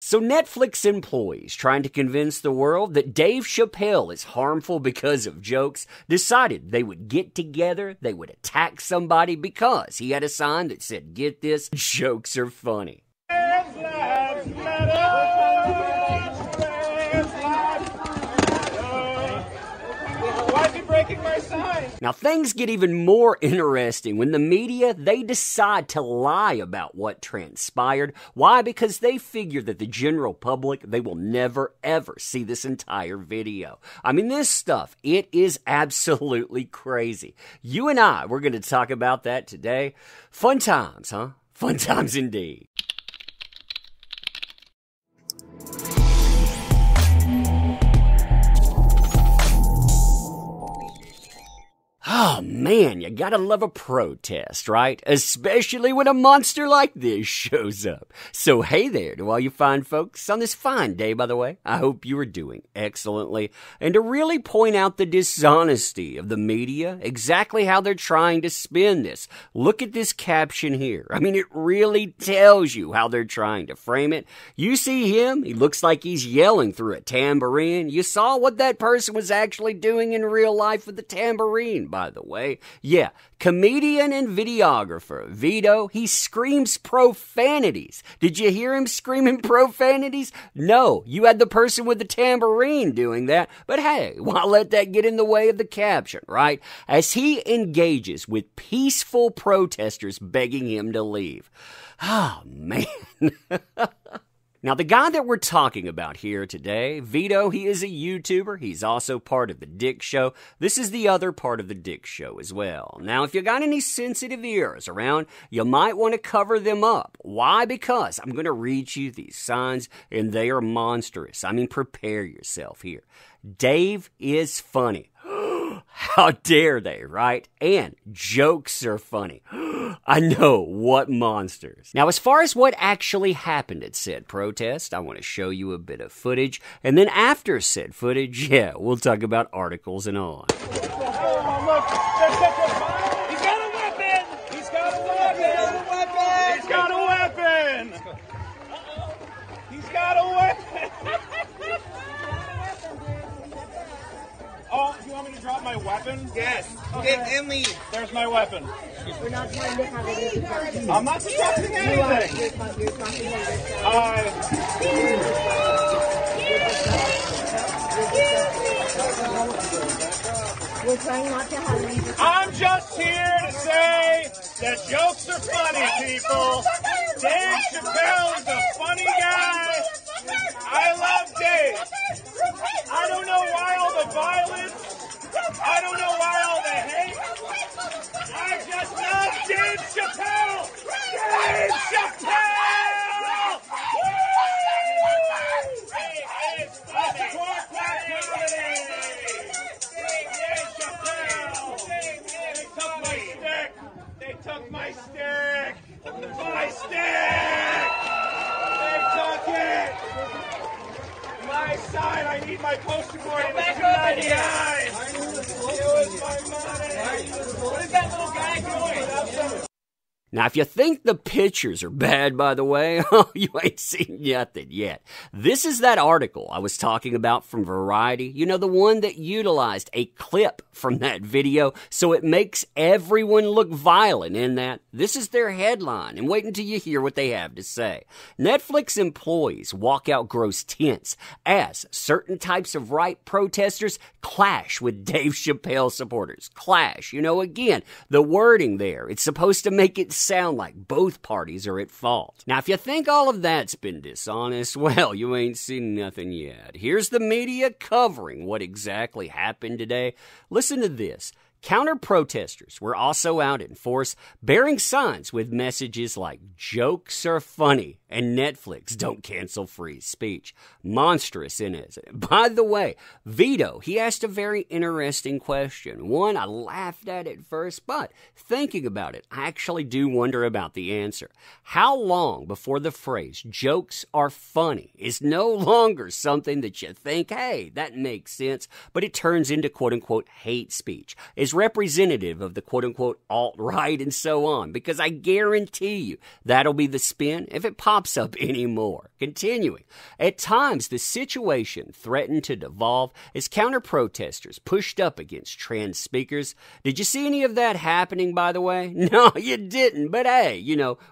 So Netflix employees trying to convince the world that Dave Chappelle is harmful because of jokes decided they would get together, they would attack somebody because he had a sign that said, get this, jokes are funny. Now, things get even more interesting when the media, they decide to lie about what transpired. Why? Because they figure that the general public, they will never, ever see this entire video. I mean, this stuff, it is absolutely crazy. You and I, we're going to talk about that today. Fun times, huh? Fun times indeed. Oh man, you gotta love a protest, right? Especially when a monster like this shows up. So hey there to all you fine folks on this fine day, by the way. I hope you are doing excellently. And to really point out the dishonesty of the media, exactly how they're trying to spin this. Look at this caption here. I mean, it really tells you how they're trying to frame it. You see him, he looks like he's yelling through a tambourine. You saw what that person was actually doing in real life with the tambourine, by the way. Yeah, comedian and videographer Vito, he screams profanities. Did you hear him screaming profanities? No, you had the person with the tambourine doing that. But hey, why let that get in the way of the caption, right? As he engages with peaceful protesters begging him to leave. Oh, man. Now, the guy that we're talking about here today, Vito, he is a YouTuber. He's also part of The Dick Show. This is the other part of The Dick Show as well. Now, if you got any sensitive ears around, you might want to cover them up. Why? Because I'm going to read you these signs, and they are monstrous. I mean, prepare yourself here. Dave is funny. How dare they, right? And jokes are funny. I know, what monsters. Now, as far as what actually happened at said protest, I want to show you a bit of footage. And then after said footage, yeah, we'll talk about articles and all. He's got a weapon! He's got a weapon! He's got a weapon! He's got a weapon! Oh, you want me to drop my weapon? Yes. Okay. Get in me. There's my weapon. We're not trying to have it. I'm not disrupting anything. You're talking We're trying not to have any. I'm just here to say that jokes are funny, people. Dave Chappelle is a funny guy. I love Dave. I don't know why all the violence. I don't know why all the hate. I just love Dave Chappelle. Dave Chappelle. He is funny. Support black comedy. Dave Chappelle. They took my stick. They took my stick. My stick. They took it. My side, I need my poster board. It was $2.99. It was my money. What is that little guy doing? Now, if you think the pictures are bad, by the way, oh, you ain't seen nothing yet. This is that article I was talking about from Variety. You know, the one that utilized a clip from that video, so it makes everyone look violent in that. This is their headline, and wait until you hear what they have to say. Netflix employees walk out gross tense as certain types of right protesters clash with Dave Chappelle supporters. Clash, you know, again, the wording there, it's supposed to make it sound like both parties are at fault. Now, if you think all of that's been dishonest, well, you ain't seen nothing yet. Here's the media covering what exactly happened today. Listen to this. Counter-protesters were also out in force, bearing signs with messages like, jokes are funny, and Netflix don't cancel free speech. Monstrous, isn't it? By the way, Vito, he asked a very interesting question. One, I laughed at it first, but thinking about it, I actually do wonder about the answer. How long before the phrase, jokes are funny, is no longer something that you think, hey, that makes sense, but it turns into quote-unquote hate speech? is representative of the quote-unquote alt-right and so on, because I guarantee you that'll be the spin if it pops up anymore. Continuing, at times the situation threatened to devolve as counter-protesters pushed up against trans speakers. Did you see any of that happening, by the way? No, you didn't, but hey,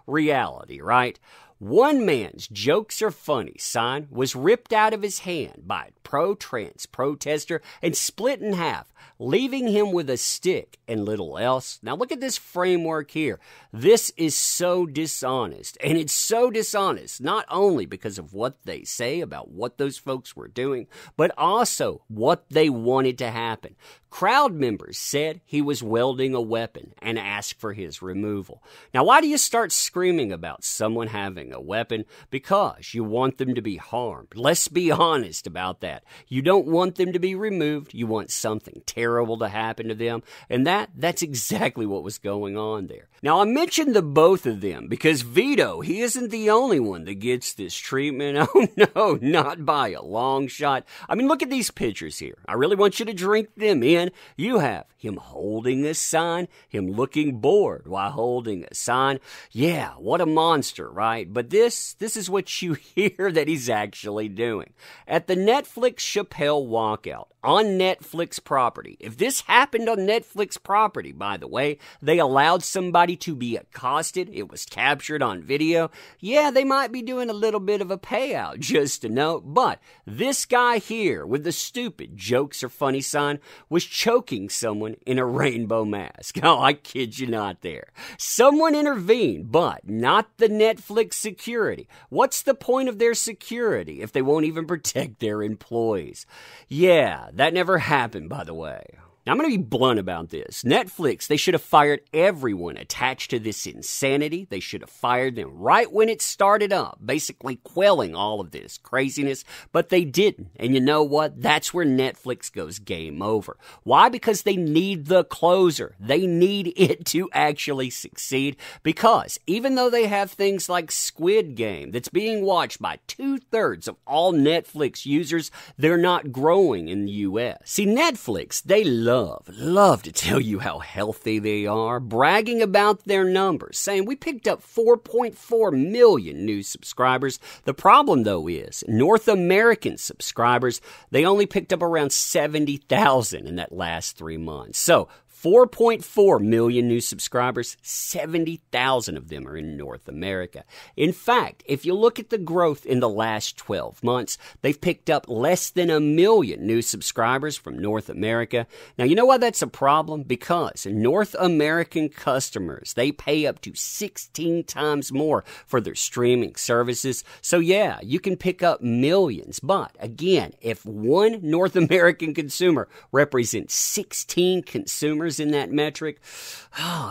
reality, right? One man's jokes are funny sign was ripped out of his hand by a pro-trans protester and split in half, leaving him with a stick and little else. Now look at this framework here. This is so dishonest, and it's so dishonest not only because of what they say about what those folks were doing, but also what they wanted to happen. Crowd members said he was wielding a weapon and asked for his removal. Now, why do you start screaming about someone having a weapon? Because you want them to be harmed. Let's be honest about that. You don't want them to be removed. You want something terrible to happen to them. And that's exactly what was going on there. Now, I mentioned the both of them because Vito, he isn't the only one that gets this treatment. Oh, no, not by a long shot. I mean, look at these pictures here. I really want you to drink them in. You have him holding a sign, him looking bored while holding a sign. Yeah, what a monster, right? But this is what you hear that he's actually doing. At the Netflix Chappelle walkout on Netflix property, if this happened on Netflix property, by the way, they allowed somebody to be accosted, it was captured on video, yeah, they might be doing a little bit of a payout, just to note, but this guy here with the stupid jokes are funny sign was choking someone in a rainbow mask. Oh, I kid you not there. Someone intervened, but not the Netflix security. What's the point of their security if they won't even protect their employees? Yeah, that never happened, by the way. Now, I'm going to be blunt about this. Netflix, they should have fired everyone attached to this insanity. They should have fired them right when it started up, basically quelling all of this craziness, but they didn't. And you know what? That's where Netflix goes game over. Why? Because they need the closer. They need it to actually succeed, because even though they have things like Squid Game that's being watched by 2/3 of all Netflix users, they're not growing in the U.S. See, Netflix, they love to tell you how healthy they are, bragging about their numbers, saying we picked up 4.4 million new subscribers. The problem, though, is North American subscribers, they only picked up around 70,000 in that last 3 months. So 4.4 million new subscribers, 70,000 of them are in North America. In fact, if you look at the growth in the last 12 months, they've picked up less than 1 million new subscribers from North America. Now, you know why that's a problem? Because North American customers, they pay up to 16 times more for their streaming services. So yeah, you can pick up millions. But again, if one North American consumer represents 16 consumers in that metric,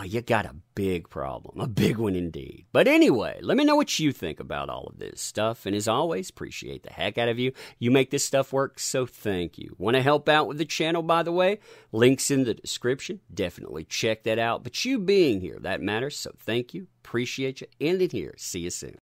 you got a big problem, a big one indeed. But anyway, let me know what you think about all of this stuff. And as always, appreciate the heck out of you. You make this stuff work, so thank you. Want to help out with the channel, by the way? Links in the description. Definitely check that out. But you being here, that matters. So thank you. Appreciate you. End it here. See you soon.